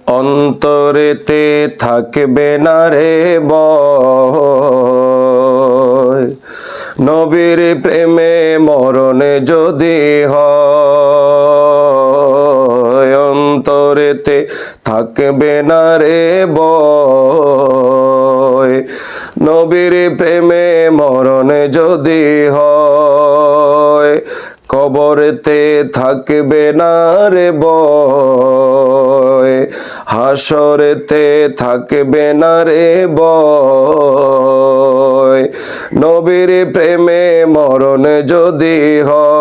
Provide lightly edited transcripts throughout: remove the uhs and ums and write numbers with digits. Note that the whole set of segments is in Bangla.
অন্তরেতে থাকবে না রে ভয়, নবীর প্রেমে মরণে যদি হয়। অন্তরেতে থাকবে না রে ভয়, নবীর প্রেমে মরণে যদি হয়। কবরেতে থাকবে না রে ভয়, হাসরেতে থাকবে না রে ভয়, নবীর প্রেমে মরণ যদি হয়।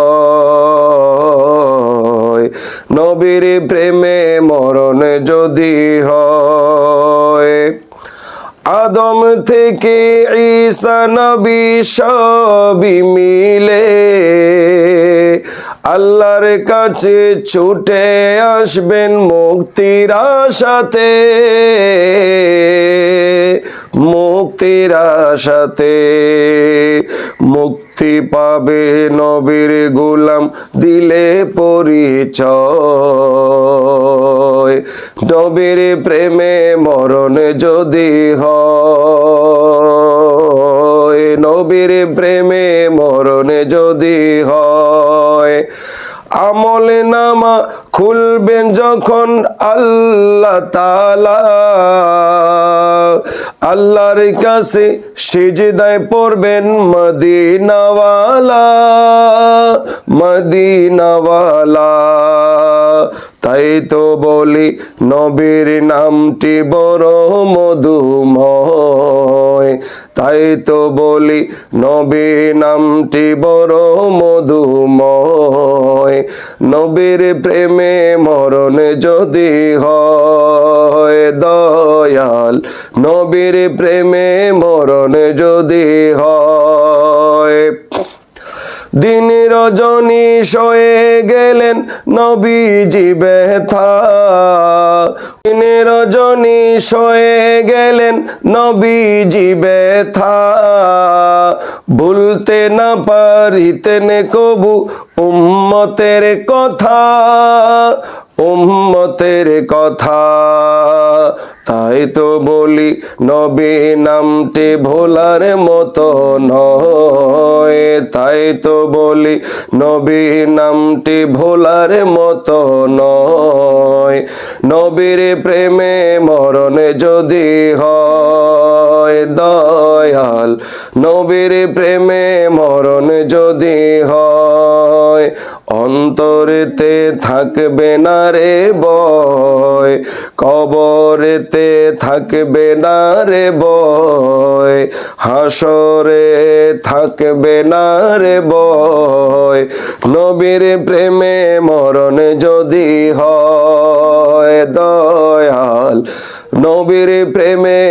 নবীর প্রেমে মরণ যদি হয়। আদম থেকে ঈসা নবী সবই মিলে আল্লাহর কাছে ছুটে আসবেন মুক্তির আশাতে, মুক্তির আশাতে। মুক্তি পাবে নবীর গোলাম দিলে পরিচয়, নবীর প্রেমে মরণ যদি হয়। নবীর প্রেমে মরণ যদি হয়। আমল নামা খুলবেন যখন আল্লাহ তাআলা, আল্লাহর কাছে সিজদায় পড়বেন মদিনাওয়ালা, মদিনাওয়ালা। তাই তো বলি নবীর নামটি বড় মধুময়, তাই তো বলি নবীর নামটি বড় মধুময়। নবীর প্রেমে মরণ যদি হয় দয়াল, নবীর প্রেমে মরণ যদি হয়। দিন রজনী সয়ে গেলেন নবীজি ব্যথা, দিন রজনী সয়ে গেলেন নবীজি ব্যথা। ভুলতে না পারিতেন কবু উম্মতের কথা, উম্মতের কথা। তাই তো বলি নবী নামটি ভোলার মতো নয়, তাই তো বলি নবী নামটি ভোলার মতো নয়। নবীর প্রেমে মরণ যদি হয় দয়াল, নবীর প্রেমে মরণ যদি হয়। অন্তরেতে থাকবে না রে ভয়, কবরেতে থাকবে না রে ভয়, হাসরে থাকবে না রে ভয়। নবীর প্রেমে মরণ যদি হয় দয়াল, নবীর প্রেমে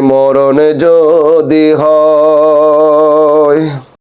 মরণ যদি হয়।